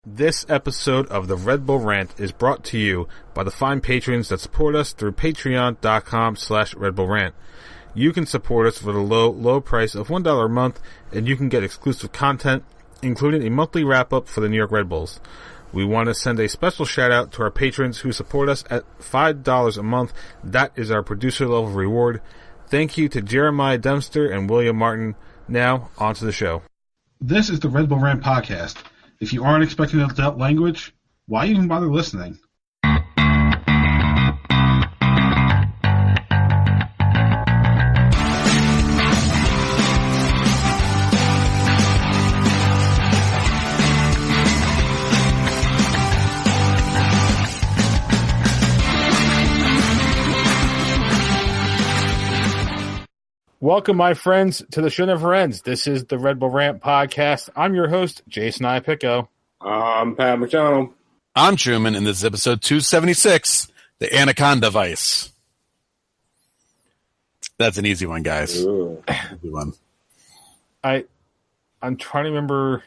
This episode of the Red Bull Rant is brought to you by the fine patrons that support us through patreon.com/Red Bull Rant. You can support us for the low price of $1 a month, and you can get exclusive content, including a monthly wrap-up for the New York Red Bulls. We want to send a special shout-out to our patrons who support us at $5 a month. That is our producer-level reward. Thank you to Jeremiah Dempster and William Martin. Now, on to the show. This is the Red Bull Rant podcast. If you aren't expecting adult language, why even bother listening? Welcome, my friends, to the show never ends. This is the Red Bull Rant podcast. I'm your host, Jason Iapicco. I'm Pat McDonald. I'm Truman, and this is episode 276, the Anaconda Vice. That's an easy one, guys. Ooh. Easy one. I'm trying to remember.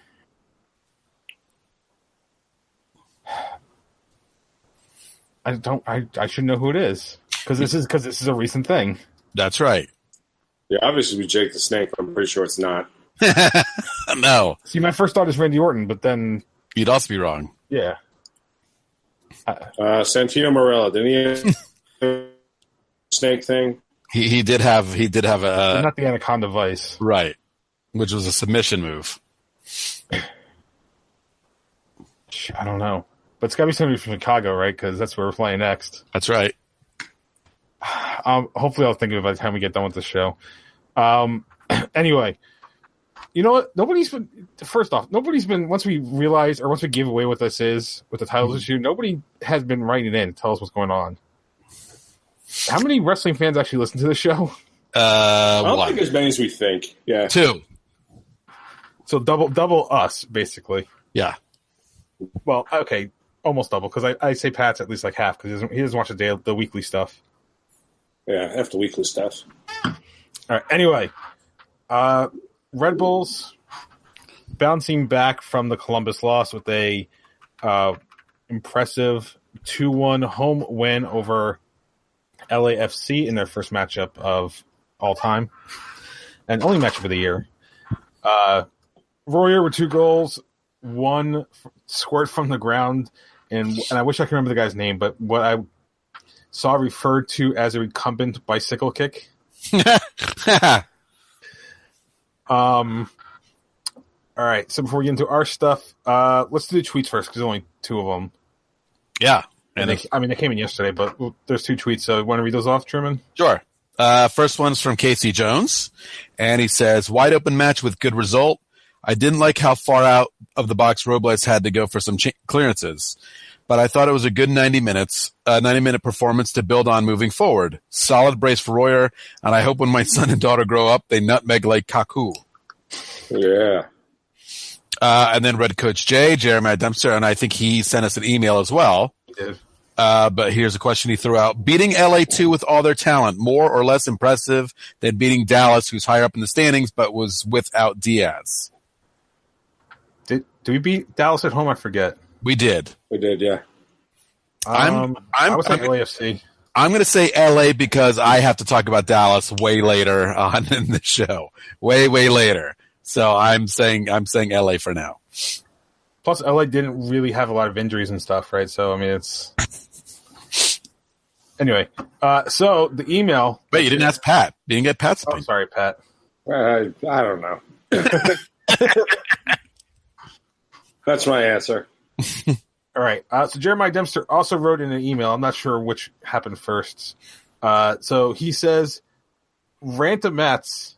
I should know who it is because this is a recent thing. That's right. Yeah, obviously we Jake the Snake, but I'm pretty sure it's not. No. See, my first thought is Randy Orton, but then You'd also be wrong. yeah. Santino Marella, didn't he have a snake thing? He did have But a not the Anaconda Vice. right, which was a submission move. I don't know, but it's got to be somebody from Chicago, right? Because that's where we're playing next. That's right. Hopefully, I'll think of it by the time we get done with the show. Anyway, you know what? Nobody's been, once we realize or once we give away what this is with the titles issue, nobody has been writing in to tell us what's going on. How many wrestling fans actually listen to the show? I don't think as many as we think. Yeah. 2. So double us, basically. Yeah. Well, okay, almost double, because I say Pat's at least like half, because he doesn't watch the weekly stuff. Yeah, after weekly stuff. All right. Anyway, Red Bulls bouncing back from the Columbus loss with a impressive 2-1 home win over LAFC in their first matchup of all time and only matchup of the year. Royer with 2 goals, 1 squirt from the ground, and I wish I could remember the guy's name, but what I saw referred to as a recumbent bicycle kick. All right, so before we get into our stuff, let's do the tweets first because there's only 2 of them. Yeah. And they came in yesterday, but there's 2 tweets. So you want to read those off, Truman? Sure. First one's from Casey Jones, and he says, wide open match with good result. I didn't like how far out of the box Robles had to go for some clearances, but I thought it was a good 90-minute performance to build on moving forward. Solid brace for Royer, and I hope when my son and daughter grow up, they nutmeg like Kaku. Yeah. And then Red Coach J, Jeremiah Dempster, and I think he sent us an email as well. He did. But here's a question he threw out. Beating LA2 with all their talent, more or less impressive than beating Dallas, who's higher up in the standings, but was without Diaz. Did we beat Dallas at home? I forget. We did. We did, yeah. I was like LAFC. I'm going to say LA because I have to talk about Dallas way later on in the show. Way later. So I'm saying LA for now. Plus, LA didn't really have a lot of injuries and stuff, right? So, I mean, it's... Anyway, so the email... Wait, you didn't ask Pat. You didn't get Pat's opinion. Oh, sorry, Pat. I don't know. That's my answer. All right. So Jeremiah Dempster also wrote in an email. I'm not sure which happened first. So he says, Rant-a-Mets.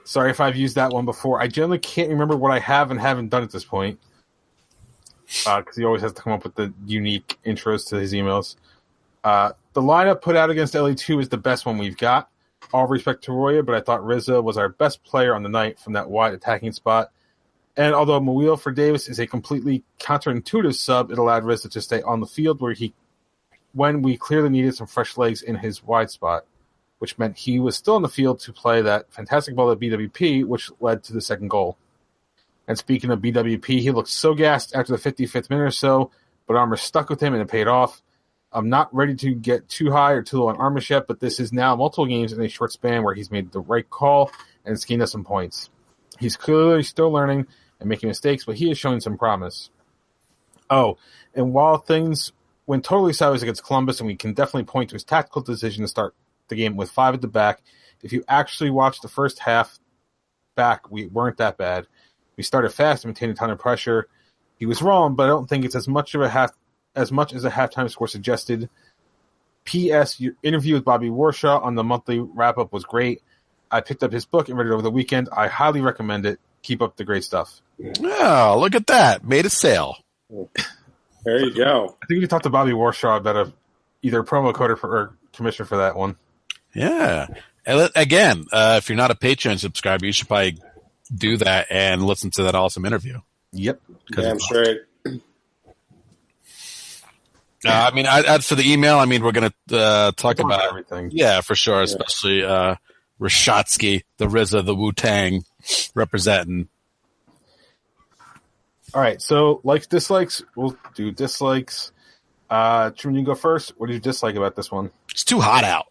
Sorry if I've used that one before. I generally can't remember what I have and haven't done at this point. Because he always has to come up with the unique intros to his emails. The lineup put out against LA2 is the best one we've got. All respect to Roya, but I thought Rizzo was our best player on the night from that wide attacking spot. And although Mawil for Davis is a completely counterintuitive sub, it allowed Rizzo to stay on the field when we clearly needed some fresh legs in his wide spot, which meant he was still on the field to play that fantastic ball at BWP, which led to the second goal. And speaking of BWP, he looked so gassed after the 55th minute or so, but Armour stuck with him and it paid off. I'm not ready to get too high or too low on Armour yet, but this is now multiple games in a short span where he's made the right call and it's gained us some points. He's clearly still learning and making mistakes, but he is showing some promise. Oh, and while things went totally sideways against Columbus, and we can definitely point to his tactical decision to start the game with 5 at the back, if you actually watch the first half back, we weren't that bad. We started fast and maintained a ton of pressure. He was wrong, but I don't think it's as much as a halftime score suggested. P.S. Your interview with Bobby Warshaw on the monthly wrap-up was great. I picked up his book and read it over the weekend. I highly recommend it. Keep up the great stuff. Oh, look at that. Made a sale. There you go. I think we talked to Bobby Warshaw about either a promo code or commission for that one. Yeah. And again, if you're not a Patreon subscriber, you should probably do that and listen to that awesome interview. Yep. Yeah, I'm straight. I mean, as for the email, I mean, we're going to talk about everything. Yeah, for sure. Especially Rashotsky, the RZA, the Wu-Tang representing. All right. So, likes, dislikes. We'll do dislikes. Truman, you go first. What did you dislike about this one? It's too hot out.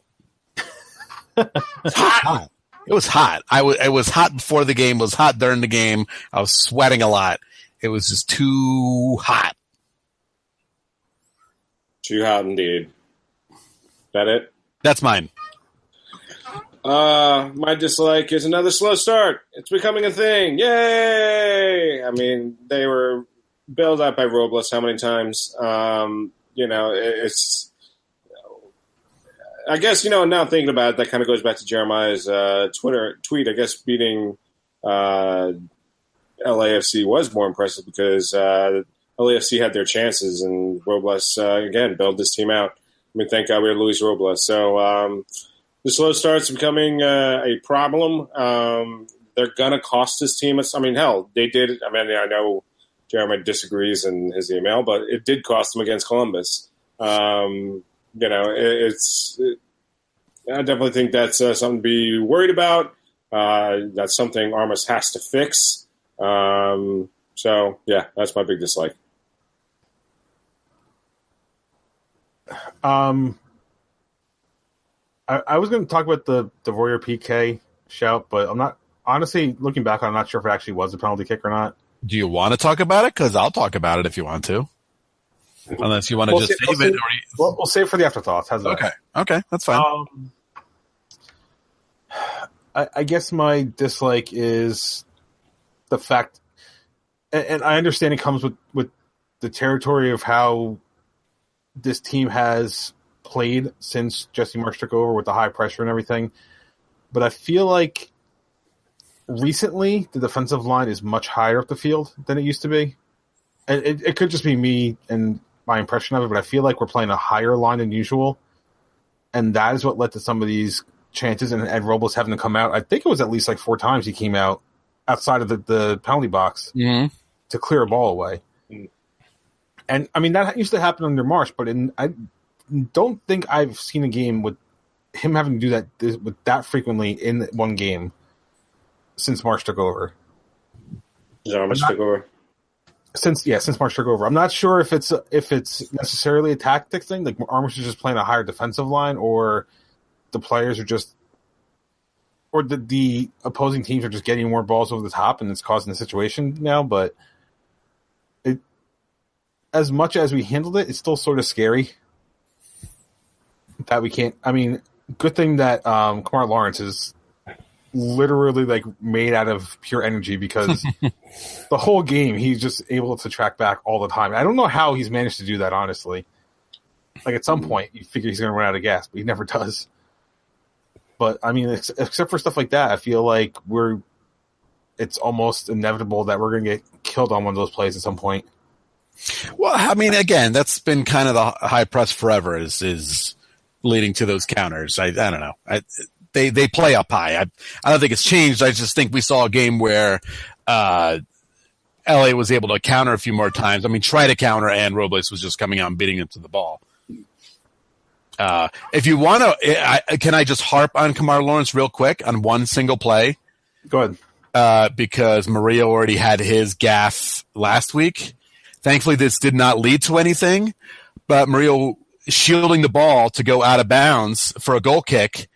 It's hot. It was hot. It was hot before the game. It was hot during the game. I was sweating a lot. It was just too hot. Too hot indeed. That it? That's mine. My dislike is another slow start. It's becoming a thing. Yay! I mean, they were bailed out by Robles how many times? It's... I guess, now thinking about it, that kind of goes back to Jeremiah's Twitter tweet. I guess beating LAFC was more impressive because LAFC had their chances, and Robles, again, bailed this team out. I mean, thank God we had Luis Robles. So the slow start's becoming a problem. They're going to cost this team. Hell, they did. I mean, I know Jeremiah disagrees in his email, but it did cost them against Columbus. I definitely think that's something to be worried about. That's something Armas has to fix. So, yeah, that's my big dislike. I was going to talk about the Warrior PK shout, but I'm not, honestly, looking back, I'm not sure if it actually was a penalty kick or not. Do you want to talk about it? Because I'll talk about it if you want to. Unless you want to save it. We'll save it for the afterthoughts. How's that? Okay, that's fine. I guess my dislike is the fact, and I understand it comes with the territory of how this team has played since Jesse Marsh took over with the high pressure and everything. But I feel like recently the defensive line is much higher up the field than it used to be. And it could just be me and my impression of it, but I feel like we're playing a higher line than usual. And that is what led to some of these chances and Ed Robles having to come out. I think it was at least like 4 times he came out outside of the penalty box to clear a ball away. Mm-hmm. And, I mean, that used to happen under Marsh, but I don't think I've seen a game with him having to do that with that frequently in one game since Marsh took over. Since Marsh took over. I'm not sure if it's necessarily a tactic thing, like Armish is just playing a higher defensive line, or the players are just, or the opposing teams are just getting more balls over the top and it's causing the situation now. But as much as we handled it, it's still sort of scary that we can't. I mean, good thing that Kamar Lawrence is literally like made out of pure energy, because the whole game he's just able to track back all the time. I don't know how he's managed to do that, honestly. Like at some point you figure he's going to run out of gas, but he never does. But I mean, except for stuff like that, I feel like it's almost inevitable that we're going to get killed on one of those plays at some point. Well, I mean, again, that's been kind of the high press forever is leading to those counters. I don't know. They play up high. I don't think it's changed. I just think we saw a game where LA was able to counter a few more times. I mean, try to counter, and Robles was just coming out and beating into the ball. If you want to, can I just harp on Kamar Lawrence real quick on one single play? Go ahead. because Maria already had his gaff last week. Thankfully, this did not lead to anything, but Maria shielding the ball to go out of bounds for a goal kick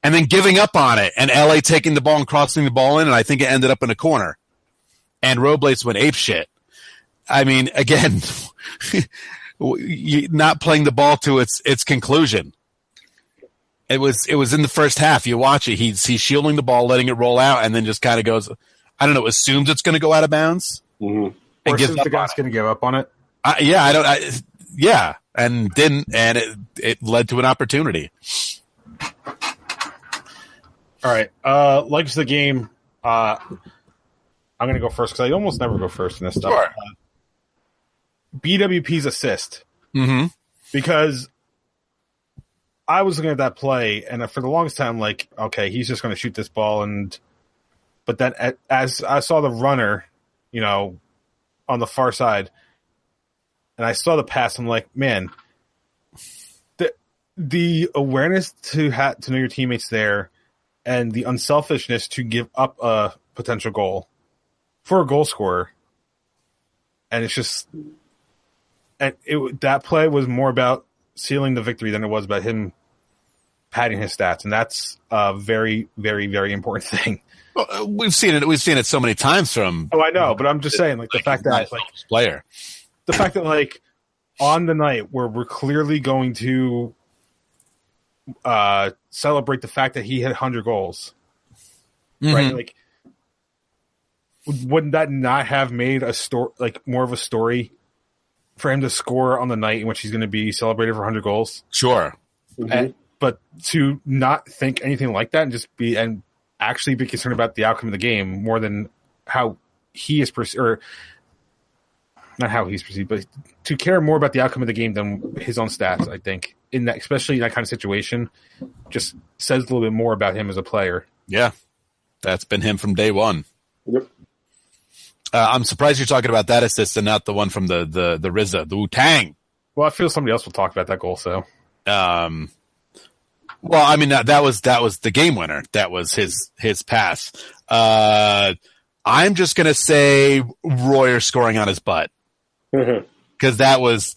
and then giving up on it, and LA taking the ball and crossing the ball in, and I think it ended up in a corner. And Robles went apeshit. I mean, again, not playing the ball to its conclusion. It was in the first half. You watch it. He's shielding the ball, letting it roll out, and then just kind of goes, I don't know, assumes it's going to go out of bounds. Mm-hmm. Or assumes the guy's going to give up on it. And didn't, and it led to an opportunity. All right. Likes the game. I'm going to go first because I almost never go first in this stuff. Sure. BWP's assist. Mm-hmm. Because I was looking at that play, and for the longest time, like, okay, he's just going to shoot this ball. But then as I saw the runner, on the far side, and I saw the pass, I'm like, man, the awareness to know your teammates there and the unselfishness to give up a potential goal for a goal scorer. And it's just that play was more about sealing the victory than it was about him padding his stats. And that's a very, very, very important thing. Well, we've seen it so many times from. Oh, I know, but I'm just saying, like, the fact that player, the fact that, like, on the night where we're clearly going to celebrate the fact that he hit 100 goals, mm-hmm. right? Like, wouldn't that not have made a story, like, more of a story for him to score on the night in which he's going to be celebrated for 100 goals? Sure, mm-hmm. But to not think anything like that and just actually be concerned about the outcome of the game more than how he is perceived, or not how he's perceived, but to care more about the outcome of the game than his own stats, I think, especially in that kind of situation, just says a little bit more about him as a player. Yeah, that's been him from day one. Yep. I'm surprised you're talking about that assist and not the one from the RZA, the Wu-Tang. Well, I feel somebody else will talk about that goal, so. Well, I mean, that was the game winner. That was his pass. I'm just gonna say Royer scoring on his butt because that was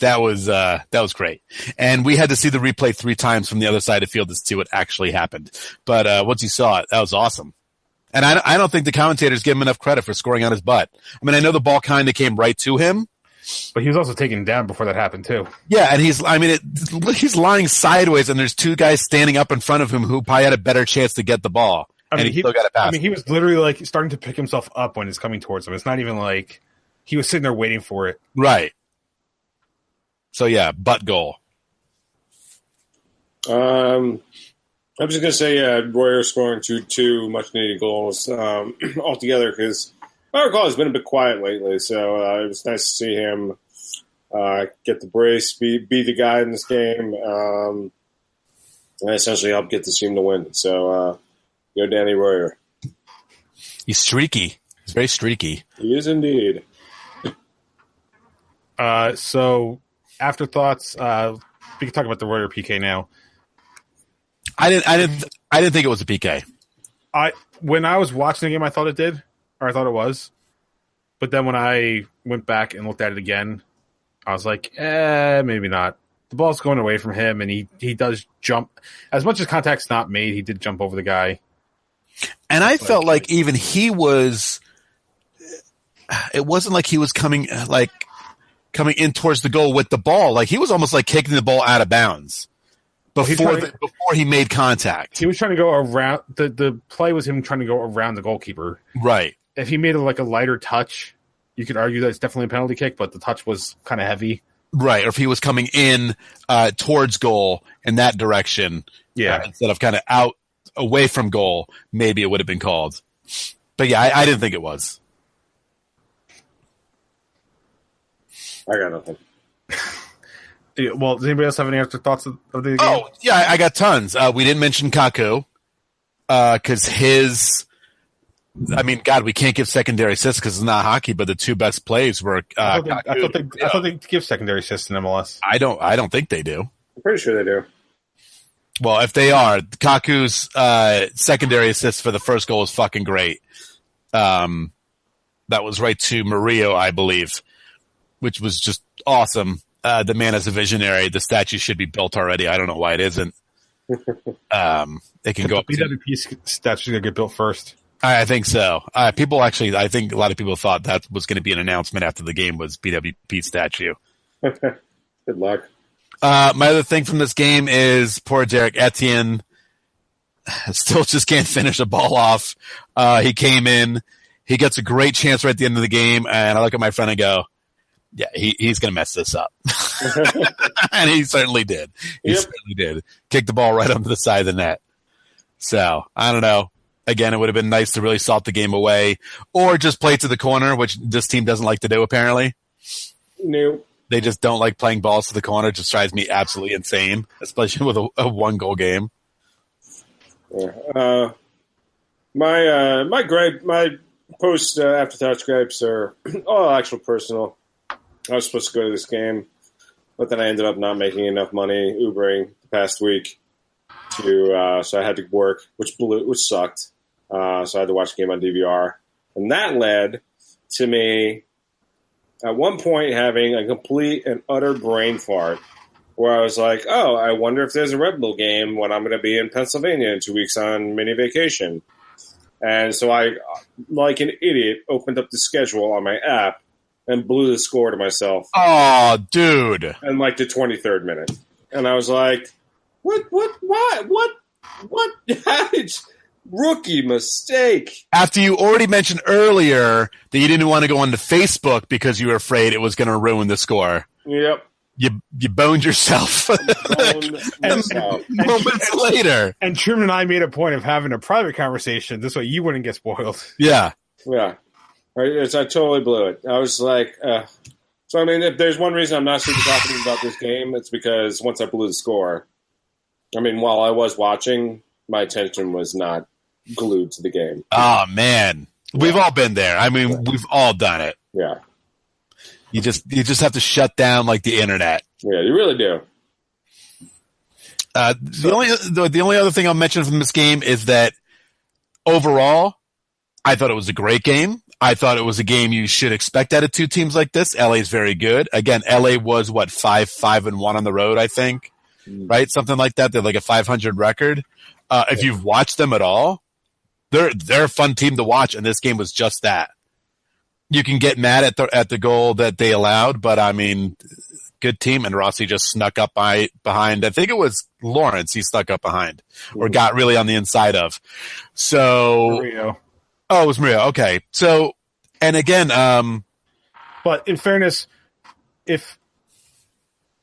great. And we had to see the replay 3 times from the other side of the field to see what actually happened. But once you saw it, that was awesome. And I don't think the commentators give him enough credit for scoring on his butt. I mean, I know the ball kind of came right to him. But he was also taken down before that happened, too. Yeah, and he's lying sideways, and there's 2 guys standing up in front of him who probably had a better chance to get the ball. I mean, and he still got it past. I mean, he was literally, like, starting to pick himself up when it's coming towards him. It's not even like he was sitting there waiting for it. Right. So, yeah, butt goal. I'm just going to say Royer scoring two much-needed goals altogether because I recall he's been a bit quiet lately, so it was nice to see him get the brace, be the guy in this game, and essentially help get the team to win. So, go Danny Royer. He's streaky. He's very streaky. He is indeed. So, afterthoughts. We can talk about the Royer PK now. I didn't think it was a PK. When I was watching the game, I thought it did. Or I thought it was. But then when I went back and looked at it again, I was like, maybe not. The ball's going away from him, and he does jump. As much as contact's not made, he did jump over the guy. And I felt like even he was – it wasn't like he was coming in towards the goal with the ball. Like, he was almost like kicking the ball out of bounds before he made contact. He was trying to go around – the play was him trying to go around the goalkeeper. Right. If he made a lighter touch, you could argue that it's definitely a penalty kick, but the touch was kind of heavy. Right, or if he was coming in towards goal in that direction, instead of kind of out away from goal, maybe it would have been called. But yeah, I didn't think it was. I got nothing. Well, does anybody else have any extra thoughts of the game? Oh, yeah, I got tons. We didn't mention Kaku because his... I mean, God, we can't give secondary assists because it's not hockey, but the 2 best plays were. I thought they give secondary assists in MLS. I don't think they do. I'm pretty sure they do. Well, if they are, Kaku's secondary assist for the first goal is fucking great. That was right to Murillo, I believe, which was just awesome. The man is a visionary. The statue should be built already. I don't know why it isn't. It can go up. The BWP statue going to get built first. I think so. I think a lot of people thought that was going to be an announcement after the game was BWP statue. Good luck. My other thing from this game is poor Derek Etienne still just can't finish a ball off. He came in. He gets a great chance right at the end of the game, and I look at my friend and go, yeah, he's going to mess this up. And he certainly did. He certainly did. Kick the ball right onto the side of the net. So, I don't know. Again, it would have been nice to really salt the game away or just play to the corner, which this team doesn't like to do, apparently. No. They just don't like playing balls to the corner. It just drives me absolutely insane, especially with a one-goal game. Yeah. My post after-thoughts gripes are all actual personal. I was supposed to go to this game, but then I ended up not making enough money Ubering the past week, so I had to work, which sucked. So I had to watch the game on DVR, and that led to me at one point having a complete and utter brain fart, where I was like, "Oh, I wonder if there's a Red Bull game when I'm going to be in Pennsylvania in 2 weeks on mini vacation." And so I, like an idiot, opened up the schedule on my app and blew the score to myself. Oh, dude. In like the 23rd minute. And I was like, what? Rookie mistake. After you already mentioned earlier that you didn't want to go onto Facebook because you were afraid it was going to ruin the score. Yep. You boned yourself. Moments later. And Truman and I made a point of having a private conversation. This way you wouldn't get spoiled. Yeah. Yeah. I totally blew it. I was like, so I mean, if there's one reason I'm not super confident about this game, it's because once I blew the score, I mean, while I was watching, my attention was not glued to the game. Oh, man. We've all been there. I mean, we've all done it. Yeah. You just have to shut down like the internet. Yeah, you really do. The only other thing I'll mention from this game is that overall, I thought it was a great game. I thought it was a game you should expect out of two teams like this. LA is very good. Again, LA was 5-1 on the road, I think, right? Something like that. They're like a 500 record. If you've watched them at all, they're a fun team to watch, and this game was just that. You can get mad at the goal that they allowed, but I mean, good team. And Rossi just snuck up behind. I think it was Lawrence. He snuck up behind or got really on the inside of. So, Murillo. Oh, it was Murillo. Okay. So, and again, but in fairness, in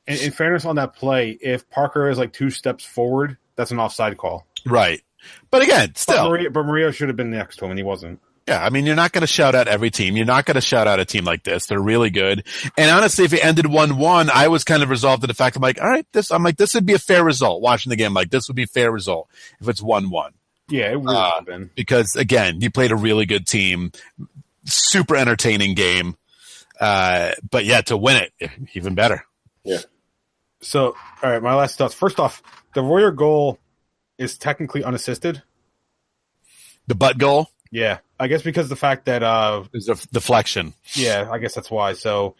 fairness on that play, if Parker is like 2 steps forward, that's an offside call. Right. But again, still, but Murillo should have been next to him, and he wasn't. Yeah, I mean, you're not going to shout out every team. You're not going to shout out a team like this. They're really good. And honestly, if it ended 1-1, I was kind of resolved to the fact, this would be a fair result. Watching the game, this would be a fair result if it's 1-1. Yeah, it would have been. Because, again, you played a really good team. Super entertaining game. But, yeah, to win it, even better. Yeah. So, all right, my last thoughts. First off, the Royer goal is technically unassisted. The butt goal? Yeah, I guess because the fact that there's a deflection. Yeah, I guess that's why. So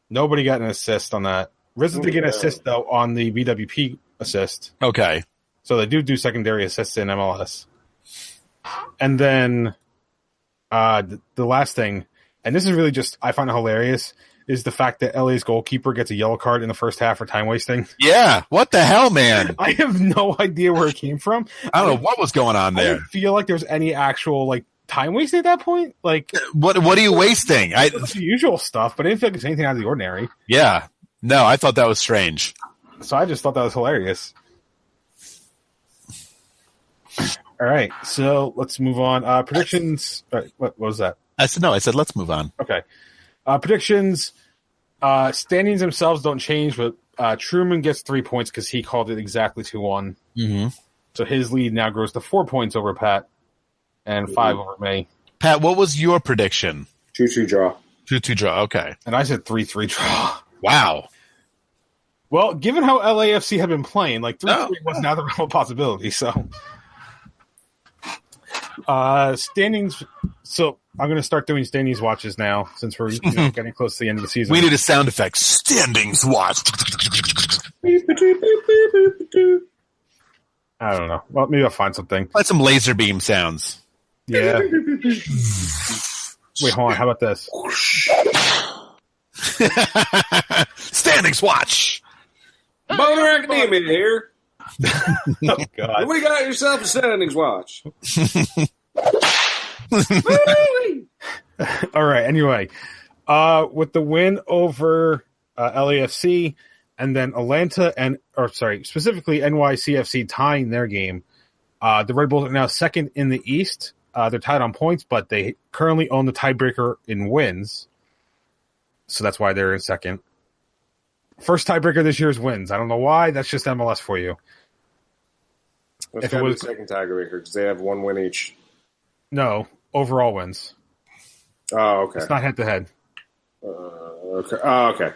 nobody got an assist on that. Rizzo did get an assist though on the BWP assist. Okay, so they do secondary assists in MLS. And then the last thing, and this is really just I find it hilarious, is the fact that LA's goalkeeper gets a yellow card in the first half for time wasting. Yeah, what the hell, man? I have no idea where it came from. I don't know what was going on there. I didn't feel like there was any actual time wasting at that point. What are you wasting? It's the usual stuff, but I didn't feel like it's anything out of the ordinary. Yeah. No, I thought that was strange. So I just thought that was hilarious. All right, so let's move on. Predictions. What was that? I said let's move on. Okay. Predictions. Standings themselves don't change, but Truman gets 3 points because he called it exactly 2-1. Mm-hmm. So his lead now grows to 4 points over Pat and 5 over me. Pat, what was your prediction? 2-2 draw. 2-2 draw, okay. And I said 3-3 draw. Wow. Well, given how LAFC had been playing, 3-3 was not the real possibility, so... Standings. So I'm going to start doing standings watches now since we're getting close to the end of the season. We need a sound effect. Standings watch. I don't know. Well, maybe I'll find something. Let some laser beam sounds. Yeah. Wait, hold on. How about this? Standings watch. Boner Academia here. Oh, God. We got yourself a standings watch. All right. Anyway, with the win over LAFC and then specifically NYCFC tying their game, the Red Bulls are now second in the East. They're tied on points, but they currently own the tiebreaker in wins. So that's why they're in second. First tiebreaker this year is wins. I don't know why. That's just MLS for you. That's got to be the second tiebreaker because they have one win each. No, overall wins. Oh, okay. It's not head-to-head. Okay. Oh, okay.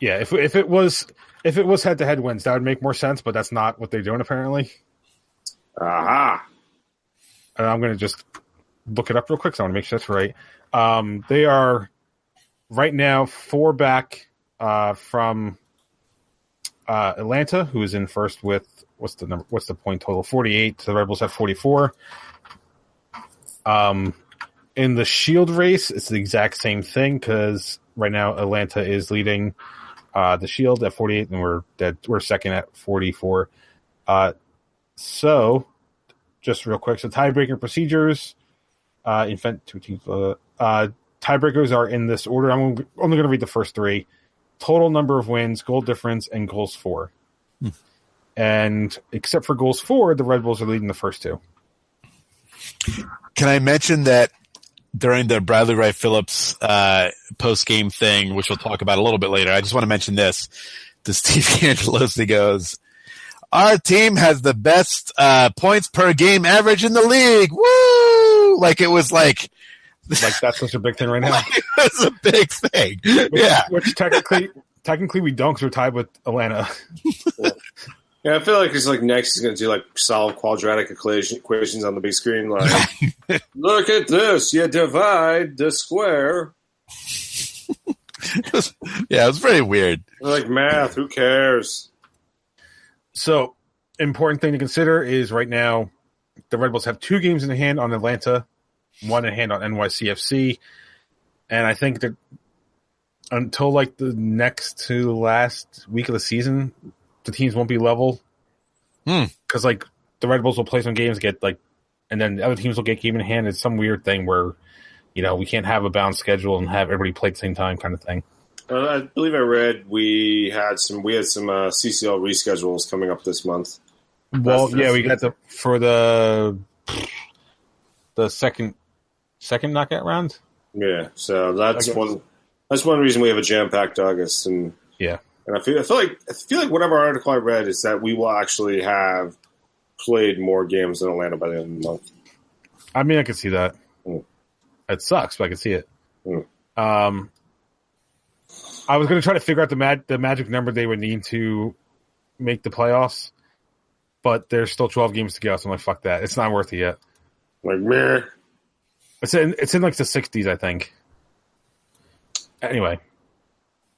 Yeah, if it was head-to-head wins, that would make more sense, but that's not what they're doing apparently. Aha. And I'm going to just look it up real quick so I want to make sure that's right. They are right now 4 back from Atlanta, who is in first with what's the point total? 48. The Red Bulls have 44. In the Shield race, it's the exact same thing because right now Atlanta is leading the Shield at 48, and we're second at 44. So, just real quick, so tiebreaker procedures. Tiebreakers are in this order. I'm only going to read the first 3. Total number of wins, goal difference, and goals for. And except for goals for, the Red Bulls are leading the first 2. Can I mention that during the Bradley Wright Phillips post-game thing, which we'll talk about a little bit later, I just want to mention this. The Steve Angelosi goes, our team has the best points per game average in the league. Woo! Like it was like that's such a big thing right now. That's a big thing. Which technically we don't because we're tied with Atlanta. Yeah, I feel like it's like next is going to do like solve quadratic equations on the big screen. Like, look at this, you divide the square. It was very weird. Like math, who cares? So, important thing to consider is right now the Red Bulls have 2 games in hand on Atlanta, 1 in hand on NYCFC, and I think that until like the next to last week of the season, the teams won't be level because like the Red Bulls will play some games, and then the other teams will get game in hand. It's some weird thing where we can't have a balanced schedule and have everybody play at the same time, kind of thing. I believe I read we had some CCL reschedules coming up this month. Well, we got for the second knockout round. Yeah, so that's one reason we have a jam-packed August, and yeah. And I feel like whatever article I read is that we will actually have played more games than Atlanta by the end of the month. I mean, I can see that. It sucks, but I can see it. I was going to try to figure out the magic number they would need to make the playoffs, but there's still 12 games to go, so I'm like, fuck that. It's not worth it yet. Like, meh. It's in like the 60s, I think. Anyway.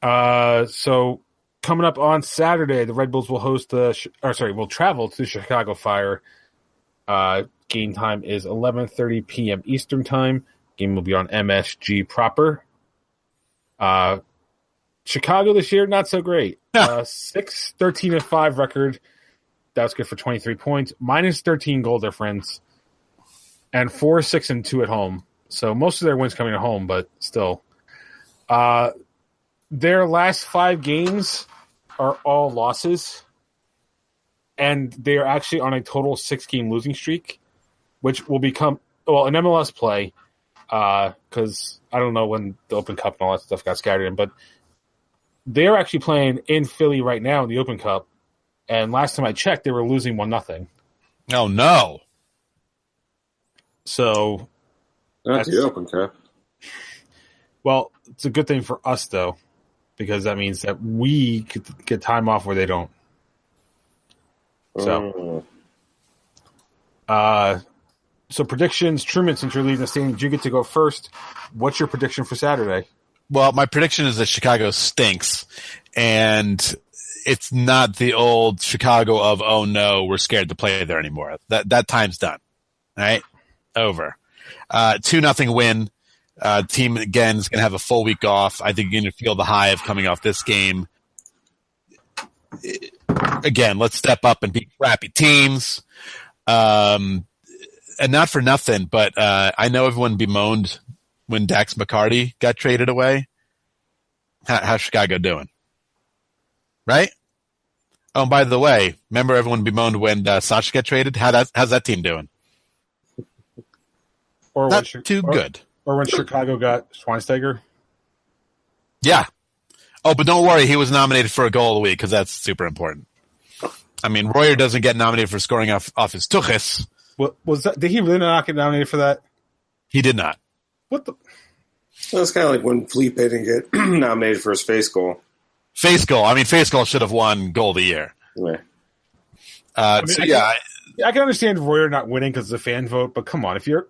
So coming up on Saturday, the Red Bulls will will travel to Chicago Fire. Game time is 11:30 p.m. Eastern time. Game will be on MSG proper. Chicago this year, not so great. 6-13-5 record. That was good for 23 points. Minus 13 goal difference. And 4-6-2 at home. So most of their wins coming at home, but still. Their last 5 games are all losses, and they are actually on a total 6-game losing streak, which will become an MLS play because I don't know when the Open Cup and all that stuff got scattered in, but they're actually playing in Philly right now in the Open Cup, and last time I checked, they were losing 1-0. Oh no! So that's the Open Cup. Well, it's a good thing for us though, because that means that we could get time off where they don't. So, So predictions, Truman, since you're leading the standings, you get to go first. What's your prediction for Saturday? Well, my prediction is that Chicago stinks, and it's not the old Chicago of, oh no, we're scared to play there anymore. That time's done. All right? Over. 2-0 win. Team, again, is going to have a full week off. I think you're going to feel the high of coming off this game. Again, let's step up and beat crappy teams. And not for nothing, but I know everyone bemoaned when Dax McCarty got traded away. How's Chicago doing? Right? Oh, and by the way, remember everyone bemoaned when Sasha got traded? How's that team doing? Or not too good. Or when Chicago got Schweinsteiger? Yeah. Oh, but don't worry, he was nominated for a goal of the week because that's super important. I mean, Royer doesn't get nominated for scoring off his tuchus. What was that? Did he really not get nominated for that? He did not. What the? Well, it's kind of like when Felipe didn't get nominated for his face goal. Face goal. I mean, face goal should have won goal of the year. Yeah. I can understand Royer not winning because it's a fan vote, but come on, if you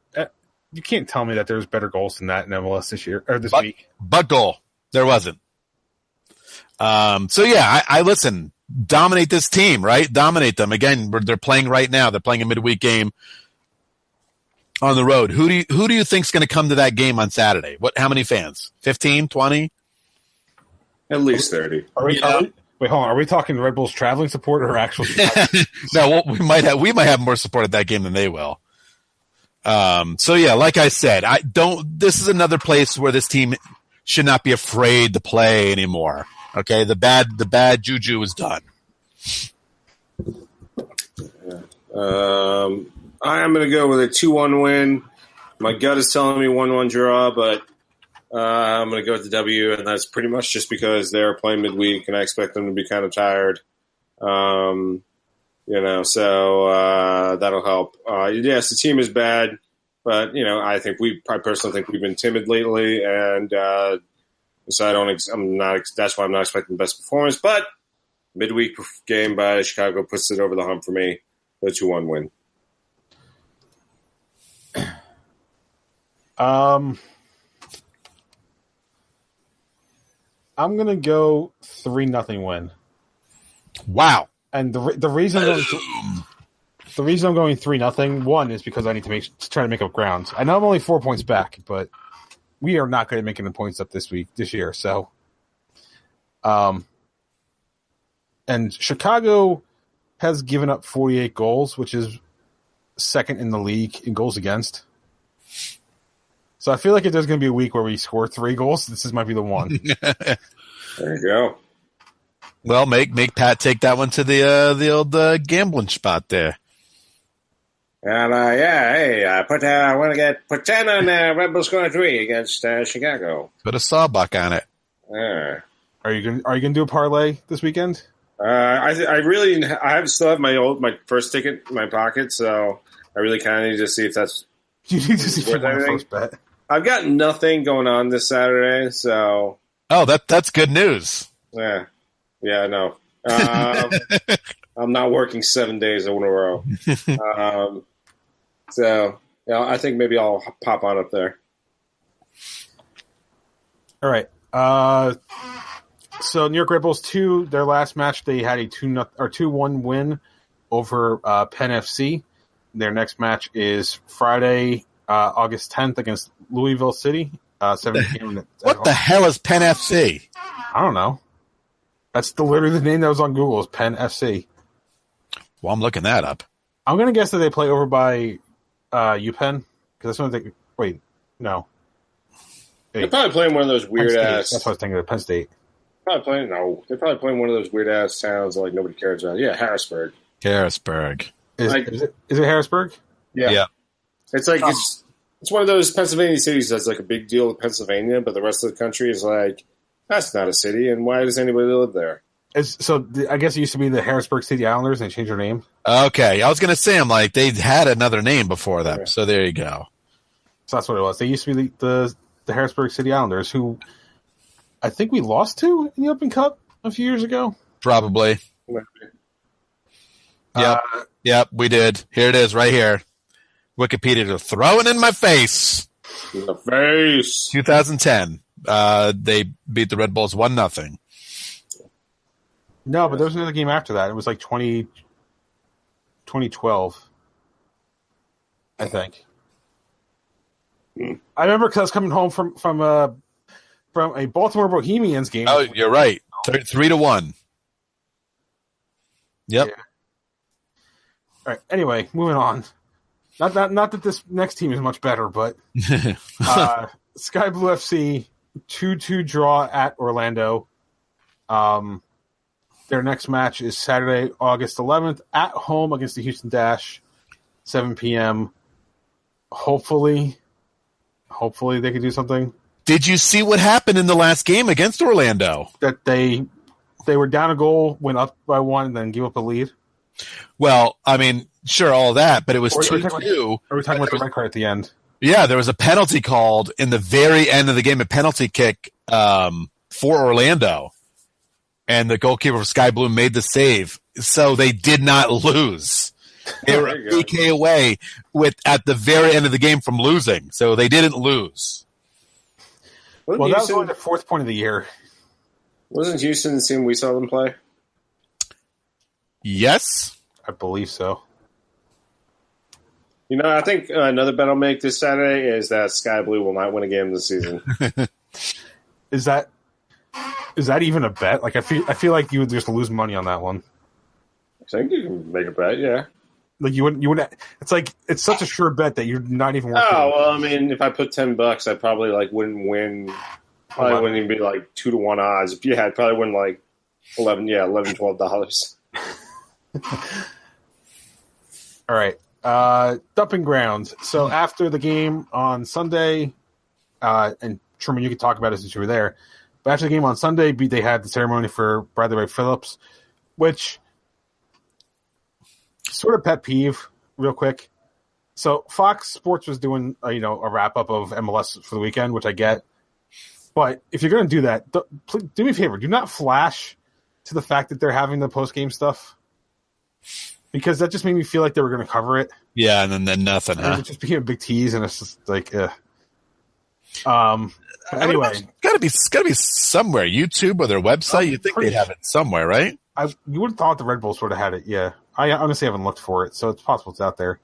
can't tell me that there's better goals than that in MLS this year or this week. But goal, there wasn't. I listen. Dominate this team, right? Dominate them. Again, they're playing right now. They're playing a midweek game on the road. Who do you think's going to come to that game on Saturday? How many fans? 15, 20? At least 30. Wait, hold on. Are we talking Red Bull's traveling support or actual support? No, we might have more support at that game than they will. Like I said, this is another place where this team should not be afraid to play anymore. Okay, the bad juju is done. I'm going to go with a 2-1 win. My gut is telling me 1-1 draw, but I'm going to go with the W, and that's pretty much just because they're playing midweek, and I expect them to be kind of tired. So that'll help. Yes, the team is bad, but I personally think we've been timid lately, and so that's why I'm not expecting the best performance. But midweek game by Chicago puts it over the hump for me. The 2-1 win. I'm gonna go 3-0 win. Wow. And the reason I'm going 3-0, one is because I need to try to make up ground. I know I'm only 4 points back, but we are not going to make any points up this year. So, and Chicago has given up 48 goals, which is second in the league in goals against. So I feel like if there's going to be a week where we score 3 goals, might be the one. There you go. Well, make Pat take that one to the old gambling spot there. And I want to put 10 on Red Bull scoring 3 against Chicago. Put a sawbuck on it. Are you gonna do a parlay this weekend? I still have my first ticket in my pocket, so I really kind of need to see if that's. You need to see if you want a first bet. I've got nothing going on this Saturday, so. Oh, that's good news. Yeah, no. I'm not working 7 days in a row. I think maybe I'll pop on up there. All right. So New York Red Bulls 2, their last match, they had a 2-1 win over Penn FC. Their next match is Friday, August 10th against Louisville City. 7 p.m. What the hell is Penn FC? I don't know. That's literally the name that was on Google is Penn FC. Well, I'm looking that up. I'm going to guess that they play over by UPenn. Because that's what they... Wait, no. They're probably playing one of those weird-ass... That's what I was thinking of, Penn State. They're probably playing one of those weird-ass towns like nobody cares about. Yeah, Harrisburg. Harrisburg. Is it Harrisburg? Yeah. It's like... It's one of those Pennsylvania cities that's like a big deal in Pennsylvania, but the rest of the country is like, that's not a city, and why does anybody live there? So I guess it used to be the Harrisburg City Islanders, and they changed their name? Okay. I was going to say, they had another name before them, so there you go. So that's what it was. They used to be the Harrisburg City Islanders, who I think we lost to in the Open Cup a few years ago. Probably. Yep, we did. Here it is right here. Wikipedia to throw it in my face. In the face. 2010. They beat the Red Bulls 1-0. No, but there was another game after that. It was like 2012, I think. I remember because I was coming home from a Baltimore Bohemians game. Oh, you're right. 3-1. Yep. Yeah. All right. Anyway, moving on. Not that this next team is much better, but Sky Blue FC 2-2 draw at Orlando. Their next match is Saturday, August 11th at home against the Houston Dash, 7 p.m. Hopefully they could do something. Did you see what happened in the last game against Orlando? That they were down a goal, went up by 1, and then gave up a lead. Well, I mean, sure, all that, but it was 2-2. Are we talking about the red card at the end? Yeah, there was a penalty called in the very end of the game, a penalty kick for Orlando. And the goalkeeper of Sky Blue made the save. So they did not lose. They were a PK away at the very end of the game from losing. So they didn't lose. Well, that was only the 4th point of the year. Wasn't Houston the team we saw them play? Yes. I believe so. You know, I think another bet I'll make this Saturday is that Sky Blue will not win a game this season. Is that even a bet? Like I feel like you would just lose money on that one. I think you can make a bet, yeah. Like you wouldn't. It's like it's such a sure bet that you're not even. Oh well, I mean, if I put $10, I probably wouldn't win. Probably wouldn't even be 2-1 odds. Yeah, I'd probably win $11, $12. All right, dumping grounds. So after the game on Sunday, and Truman, you could talk about it since you were there. But after the game on Sunday, they had the ceremony for Bradley Wright Phillips, which sort of pet peeve, real quick. So Fox Sports was doing a wrap up of MLS for the weekend, which I get. But if you're going to do that, please, do me a favor. Do not flash to the fact that they're having the post game stuff, because that just made me feel like they were going to cover it. Yeah, and then nothing. Huh? It just became a big tease, and it's just like, anyway, it's gotta be somewhere. YouTube or their website. You think they'd have it somewhere, right? You would have thought the Red Bull sort of had it. Yeah, I honestly haven't looked for it, so it's possible it's out there.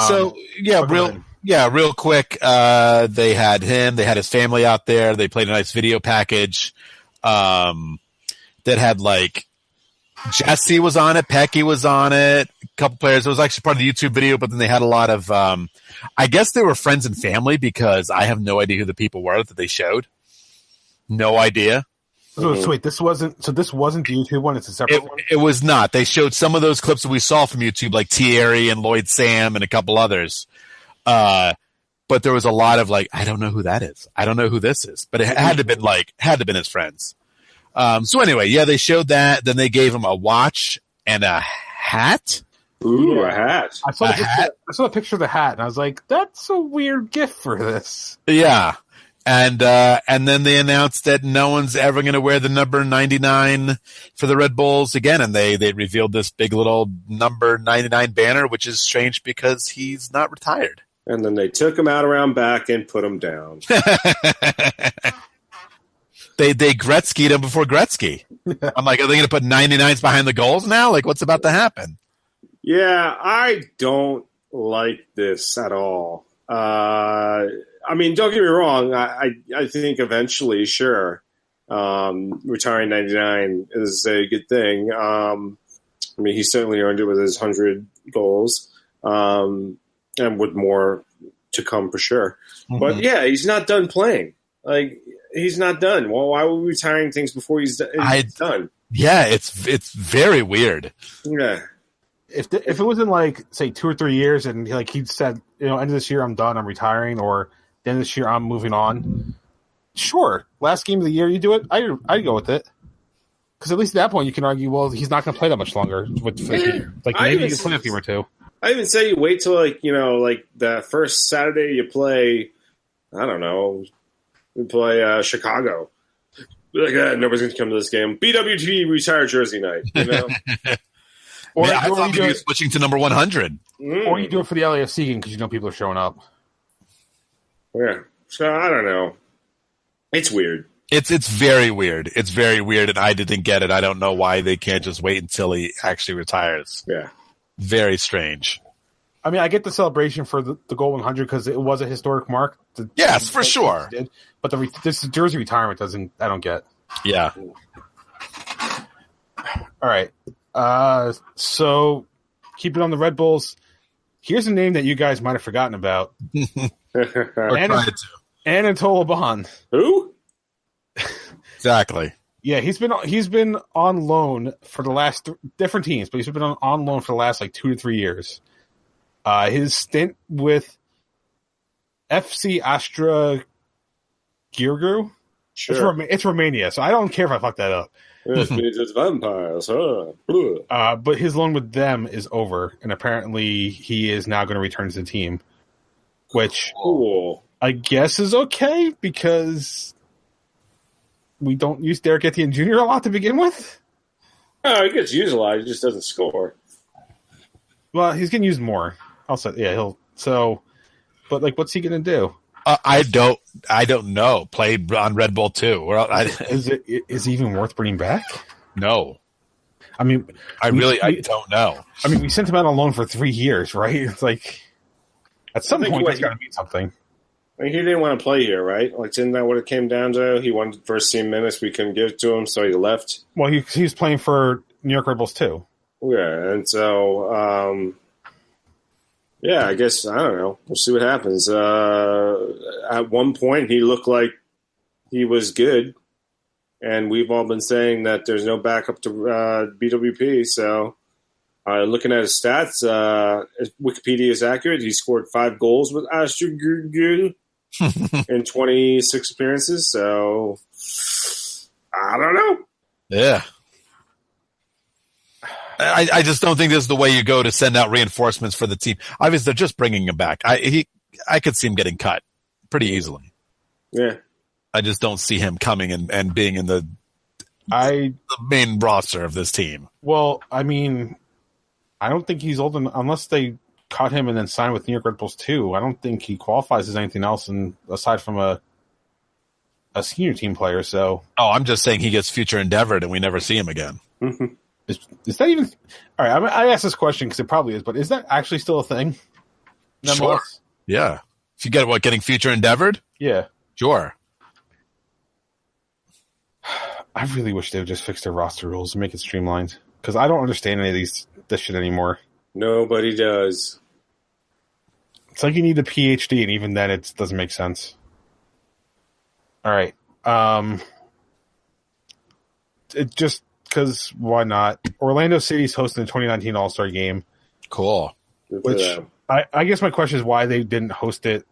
So real quick. They had him. They had his family out there. They played a nice video package. That had Jesse was on it. Pecky was on it. A couple players. It was actually part of the YouTube video, but then they had a lot of. I guess they were friends and family because I have no idea who the people were that they showed. No idea. So wait, this wasn't the YouTube one. It's a separate one. It was not. They showed some of those clips that we saw from YouTube, like Thierry and Lloyd Sam and a couple others. But there was a lot of I don't know who that is. I don't know who this is. But it had to been his friends. So anyway, yeah, they showed that. Then they gave him a watch and a hat. Ooh, a hat. I saw a picture of the hat, and I was like, that's a weird gift for this. Yeah. And then they announced that no one's ever going to wear the number 99 for the Red Bulls again. And they revealed this big little number 99 banner, which is strange because he's not retired. And then they took him out around back and put him down. They Gretzky'd him before Gretzky. I'm like, are they going to put 99s behind the goals now? What's about to happen? Yeah, I don't like this at all. I mean, don't get me wrong. I think eventually, sure, retiring 99 is a good thing. I mean, he certainly earned it with his 100 goals, and with more to come for sure. Mm-hmm. But yeah, he's not done playing. He's not done. Well, why are we retiring things before he's done? Yeah, it's very weird. Yeah. If it was in say 2 or 3 years, and he said, end of this year I'm done, I'm retiring, or the end of this year I'm moving on. Sure, last game of the year you do it. I'd go with it, because at least at that point you can argue, well, he's not going to play that much longer. Maybe you can play a game or two. I even say you wait till the first Saturday you play. I don't know. You play Chicago. Nobody's going to come to this game. BWT retired jersey night. Man, I thought maybe he was switching to number 100. Or you do it for the LAFC game because you know people are showing up. Yeah. So I don't know. It's weird. It's very weird. It's very weird, and I didn't get it. I don't know why they can't just wait until he actually retires. Yeah. Very strange. I mean, I get the celebration for the goal 100 because it was a historic mark. Yes, for sure. But this jersey retirement I don't get. Yeah. All right. So keep it on the Red Bulls. Here's a name that you guys might have forgotten about. Anatol Bond. Who? Exactly. Yeah, he's been on loan for the last different teams, but he's been on loan for the last 2 to 3 years. His stint with FC Astra Giurgiu. Sure. It's Romania, so I don't care if I fuck that up. It's vampires. But his loan with them is over, and apparently he is now going to return to the team, which I guess is okay because we don't use Derek Etienne Jr. a lot to begin with. Oh, he gets used a lot. He just doesn't score. Well, he's getting used more. Also, yeah, he'll. So, but what's he going to do? I don't know. Play on Red Bull too. Is he even worth bringing back? No. I mean, I don't know. I mean, we sent him out on loan for 3 years, right? It's at some point he's got to mean something. I mean, he didn't want to play here, right? Isn't that what it came down to? He wanted first team minutes. We couldn't give it to him, so he left. Well, he was playing for New York Red Bulls too. Yeah, and so, yeah, I guess, I don't know. We'll see what happens. At one point, he looked like he was good, and we've all been saying that there's no backup to BWP, so looking at his stats, if Wikipedia is accurate, he scored 5 goals with Astra Giurgiu in 26 appearances, so I don't know. Yeah. I just don't think this is the way you go to send out reinforcements for the team. Obviously, they're just bringing him back. I could see him getting cut pretty easily. Yeah. I just don't see him coming and being in the main roster of this team. Well, I mean, I don't think he's old enough, unless they cut him and then sign with New York Red Bulls too. I don't think he qualifies as anything else aside from a senior team player. So, I'm just saying he gets future endeavored and we never see him again. Mm-hmm. Is that even all right? I asked this question because it probably is, but is that actually still a thing? Sure. Yeah. If you get getting future endeavored? Yeah. Sure. I really wish they would just fix their roster rules and make it streamlined because I don't understand any of this shit anymore. Nobody does. It's like you need a PhD, and even then, it doesn't make sense. All right. It just because why not? Orlando City's hosting the 2019 All-Star Game. Cool. Which I guess my question is why they didn't host it.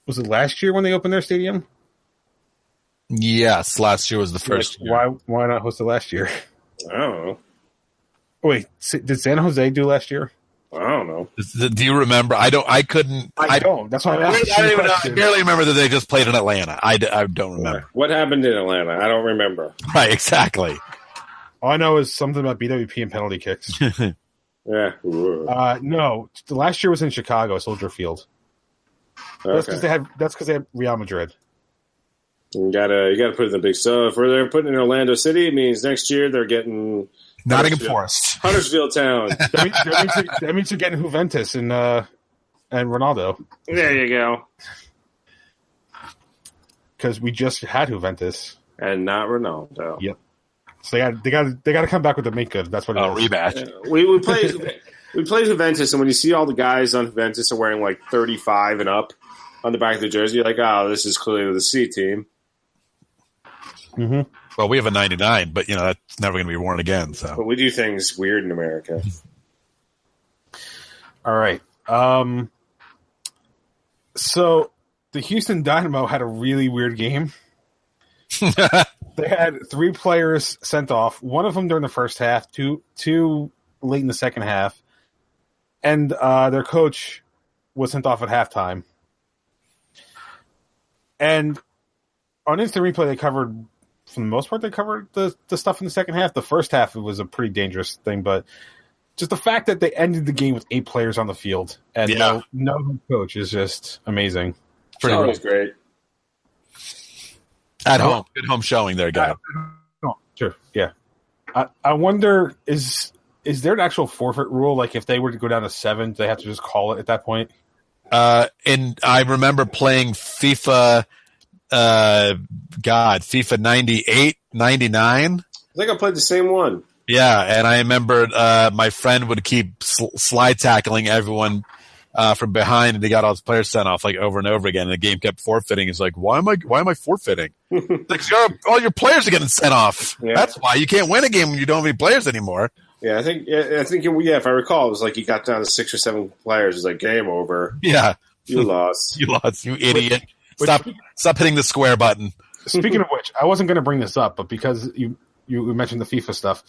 Was it last year when they opened their stadium? Yes, last year was the first year. Why not host it last year? I don't know. Wait, did San Jose do last year? I don't know. Do you remember? I don't. That's why I'm asking. I barely remember that they just played in Atlanta. I don't remember. What happened in Atlanta? I don't remember. Right, exactly. All I know is something about BWP and penalty kicks. Yeah. No, the last year was in Chicago, Soldier Field. Okay. That's because they had Real Madrid. You gotta put it in the big stuff. If they're putting it in Orlando City, it means next year they're getting Nottingham Forest, Huddersfield Town. that means you're getting Juventus and Ronaldo. There you go. Because we just had Juventus and not Ronaldo. Yep. So they got to come back with the make good. That's what it is. Rematch. We played Juventus, and when you see all the guys on Juventus are wearing 35 and up on the back of the jersey, you're like, oh, this is clearly the C team. Mm-hmm. Well, we have a 99, but that's never going to be worn again. So, but we do things weird in America. All right. So the Houston Dynamo had a really weird game. They had 3 players sent off. One of them during the first half, two late in the second half, and their coach was sent off at halftime. And on instant replay, they covered. For the most part, they covered the stuff in the second half. The first half, it was a pretty dangerous thing, but just the fact that they ended the game with 8 players on the field and no coach is just amazing. Pretty always great. At home. Good home showing there, guy. Oh, sure. Yeah. I wonder, is there an actual forfeit rule? Like, if they were to go down to 7, they have to just call it at that point? And I remember playing FIFA, FIFA 98, 99. I think I played the same one. Yeah, and I remember my friend would keep slide tackling everyone from behind, and he got all his players sent off like over and over again. And the game kept forfeiting. He's like, "Why am I forfeiting?" Like, all your players are getting sent off. Yeah. That's why you can't win a game when you don't have any players anymore. Yeah, I think if I recall, it was like you got down to 6 or 7 players. It's like game over. Yeah, you lost. You lost. You idiot. Stop hitting the square button. Speaking of which, I wasn't going to bring this up, but because you mentioned the FIFA stuff,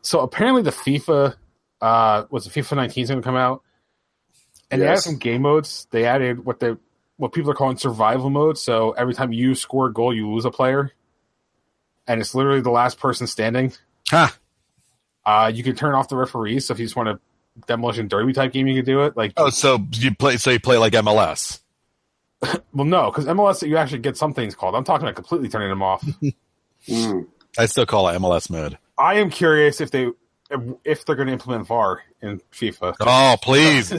so apparently the FIFA FIFA 19 is going to come out. And They added some game modes. They added what people are calling survival mode. So every time you score a goal, you lose a player, and it's literally the last person standing. Huh. You can turn off the referees. So if you just want a demolition derby type game, you can do it. Like, so you play like MLS. Well, no, because MLS you actually get some things called. I'm talking about completely turning them off. I still call it MLS mode. I am curious if they're going to implement VAR in FIFA. Oh, please.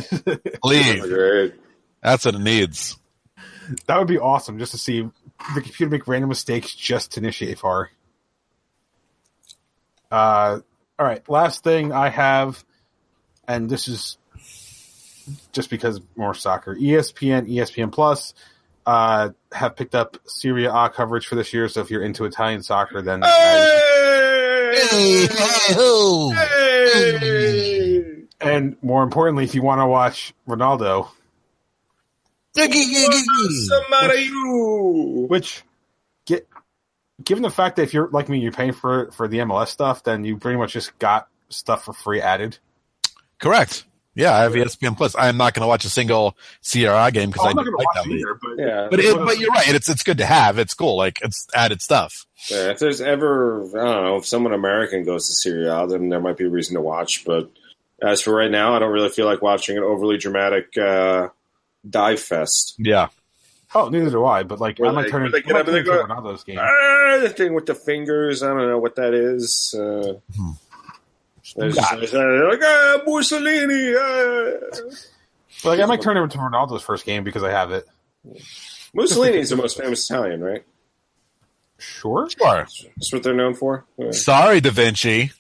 Please. That's what it needs. That would be awesome, just to see the computer make random mistakes just to initiate VAR. All right, last thing I have, and this is just because more soccer. ESPN Plus have picked up Serie A coverage for this year, so if you're into Italian soccer, then... And more importantly, if you want to watch Ronaldo, given the fact that if you're like me, you're paying for the MLS stuff, then you pretty much just got stuff for free added. Correct. Yeah, I have ESPN Plus. I'm not going to watch a single CRI game because I don't like that league. But you're right. It's good to have. It's cool. Like, it's added stuff. Yeah, if there's ever, I don't know, if someone American goes to Serie A, then there might be a reason to watch. But as for right now, I don't really feel like watching an overly dramatic dive fest. Yeah. Oh, neither do I. But like, I might turn into one of those games. The thing with the fingers, I don't know what that is. There's like, Mussolini. Like, I might turn it into Ronaldo's first game because I have it. Mussolini is the most famous Italian, right? Sure. That's what they're known for. Yeah. Sorry, Da Vinci.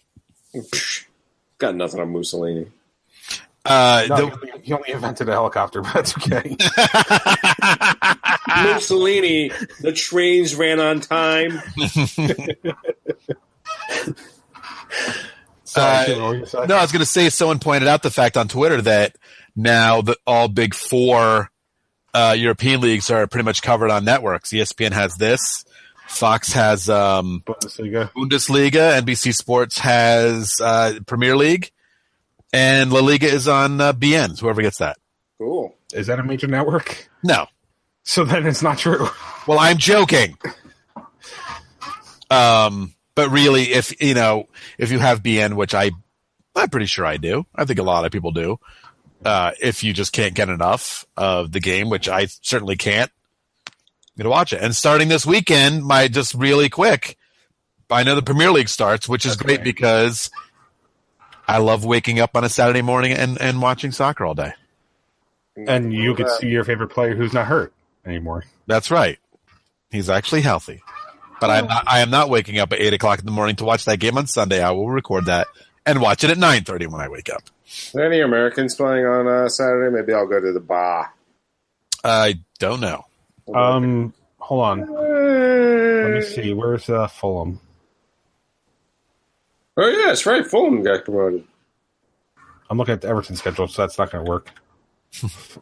Got nothing on Mussolini. He only invented a helicopter, but that's okay. Mussolini, the trains ran on time. No, I was going to say someone pointed out the fact on Twitter that now all big 4 European leagues are pretty much covered on networks. ESPN has this. Fox has Bundesliga. NBC Sports has Premier League. And La Liga is on BN, whoever gets that. Cool. Is that a major network? No. So then it's not true. Well, I'm joking. But really, if you have BN, which I'm pretty sure I do. I think a lot of people do. If you just can't get enough of the game, which I certainly can't, I'm going to watch it. And starting this weekend, just really quick, I know the Premier League starts, which is great because I love waking up on a Saturday morning and watching soccer all day. And you could see your favorite player who's not hurt anymore. That's right. He's actually healthy. But I am not waking up at 8 o'clock in the morning to watch that game on Sunday. I will record that and watch it at 9:30 when I wake up. Are there any Americans playing on Saturday? Maybe I'll go to the bar. I don't know. Hold on. Let me see. Where's Fulham? Oh, yeah, that's right. Fulham got promoted. I'm looking at the Everton schedule, so that's not going to work.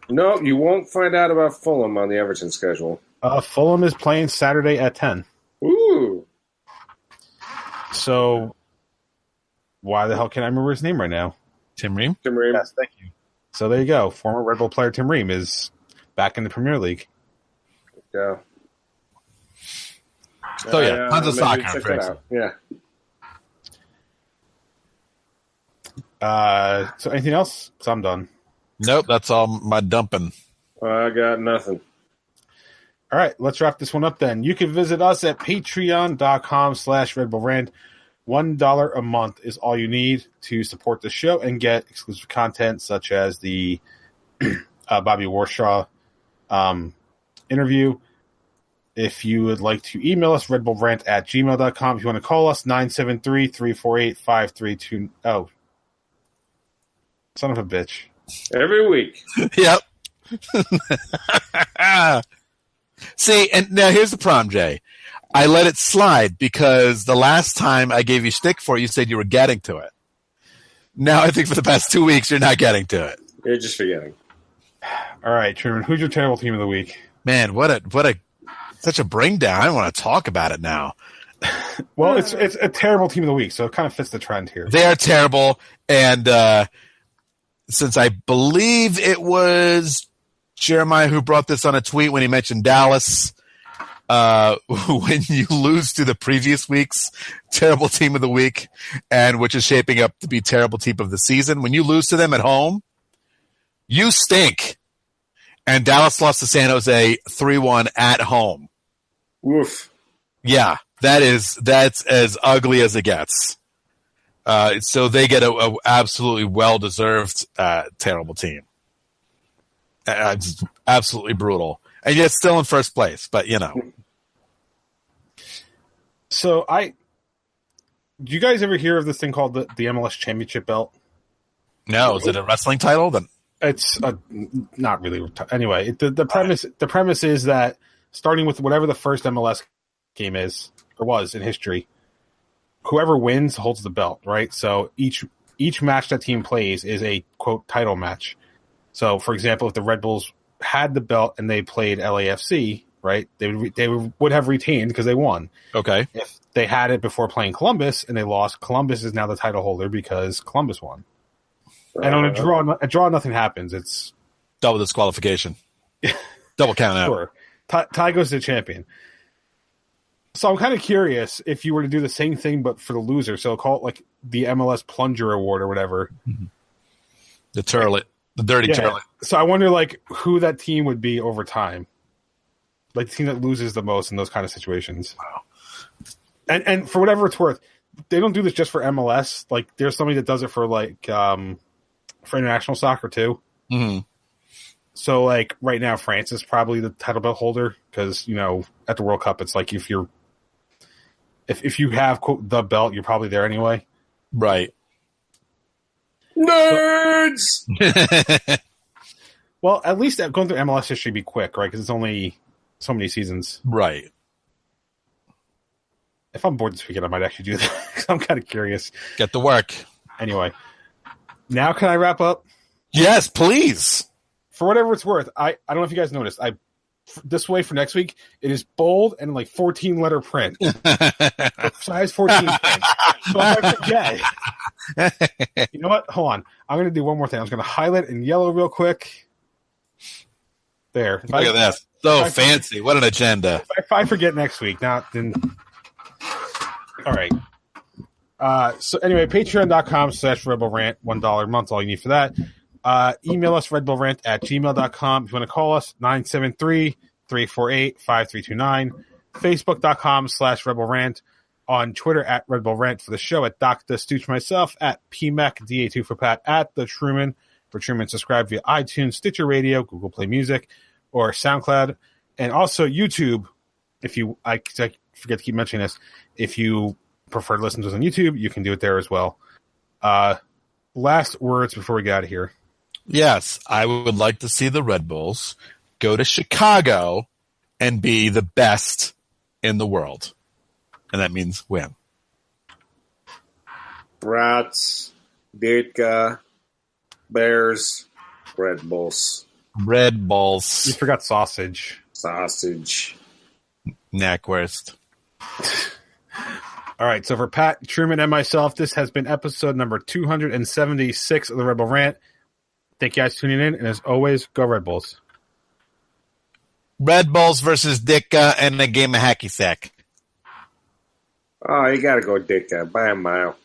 No, you won't find out about Fulham on the Everton schedule. Fulham is playing Saturday at 10. Ooh. So, why the hell can't I remember his name right now? Tim Ream? Tim Ream. Yes, thank you. So there you go. Former Red Bull player Tim Ream is back in the Premier League. Yeah. So yeah, tons of soccer. Yeah. So anything else? So I'm done. Nope, that's all my dumping. I got nothing. All right, let's wrap this one up then. You can visit us at patreon.com/Red Bull Rant. $1 a month is all you need to support the show and get exclusive content such as the Bobby Warshaw interview. If you would like to email us, redbullrant@gmail.com. If you want to call us, 973-348-5320. Oh, son of a bitch. Every week. Yep. See, and now here's the problem, Jay. I let it slide because the last time I gave you shtick for it, you said you were getting to it. Now I think for the past 2 weeks, you're not getting to it. You're just forgetting. All right, Truman, who's your terrible team of the week? Man, what a such a bring down. I don't want to talk about it now. Well, it's a terrible team of the week, so it kind of fits the trend here. They are terrible, and since I believe it was Jeremiah who brought this on a tweet when he mentioned Dallas, when you lose to the previous week's terrible team of the week, and which is shaping up to be terrible team of the season, when you lose to them at home, you stink. And Dallas lost to San Jose 3-1 at home. Woof. Yeah, that's as ugly as it gets. So they get a absolutely well-deserved terrible team. It's absolutely brutal. And yet still in first place, but you know. So do you guys ever hear of this thing called the MLS Championship belt? No, is it a wrestling title? Then it's not really. Anyway, the premise is that starting with whatever the first MLS game is or was in history, whoever wins holds the belt, right? So each match that team plays is a quote title match. So, for example, if the Red Bulls had the belt and they played LAFC, right, they would have retained because they won. okay. If they had it before playing Columbus and they lost, Columbus is now the title holder because Columbus won. And on a draw, nothing happens. It's Double disqualification. Double count out. sure. Tie goes to the champion. So I'm kind of curious if you were to do the same thing but for the loser. So call it like the MLS Plunger Award or whatever. The turlet. The dirty turlet. So I wonder like who that team would be over time. Like the team that loses the most in those kind of situations. Wow. And for whatever it's worth, they don't do this just for MLS. Like there's somebody that does it for like for international soccer too. Mm-hmm. So like right now, France is probably the title belt holder because at the World Cup, it's like if you have quote the belt, you're probably there anyway. Right. Nerds! Well, at least going through MLS history be quick, right? Because it's only so many seasons. Right. If I'm bored this weekend, I might actually do that. I'm kind of curious. Get to work. Anyway, now can I wrap up? Yes, please. For whatever it's worth, I don't know if you guys noticed. This way for next week, it is bold and like 14-letter print. Size 14 print. So if I forget, you know what? Hold on. I'm going to do one more thing. I was going to highlight in yellow real quick. There. Look at that. So fancy. What an agenda. If I forget next week, then... All right. So anyway, patreon.com/Red Bull Rant, $1 a month, all you need for that. Email us, redbullrant@gmail.com. If you want to call us, 973-348-5329. Facebook.com/Red Bull Rant. On Twitter, @Red Bull Rant for the show, @Dr. Stooch myself, @PMAC, DA2 for Pat, @The Truman. For Truman, subscribe via iTunes, Stitcher Radio, Google Play Music, or SoundCloud. And also YouTube, I forget to keep mentioning this, if you prefer to listen to us on YouTube, you can do it there as well. Last words before we get out of here. Yes, I would like to see the Red Bulls go to Chicago and be the best in the world. And that means win. Brats, Ditka, Bears, Red Bulls. Red Bulls. You forgot sausage. Sausage. Knackwurst. All right, so for Pat, Truman, and myself, this has been episode number 276 of the Red Bull Rant. Thank you guys for tuning in, and as always, go Red Bulls. Red Bulls versus Ditka and a game of hacky sack. Oh, you got to go Ditka by a mile.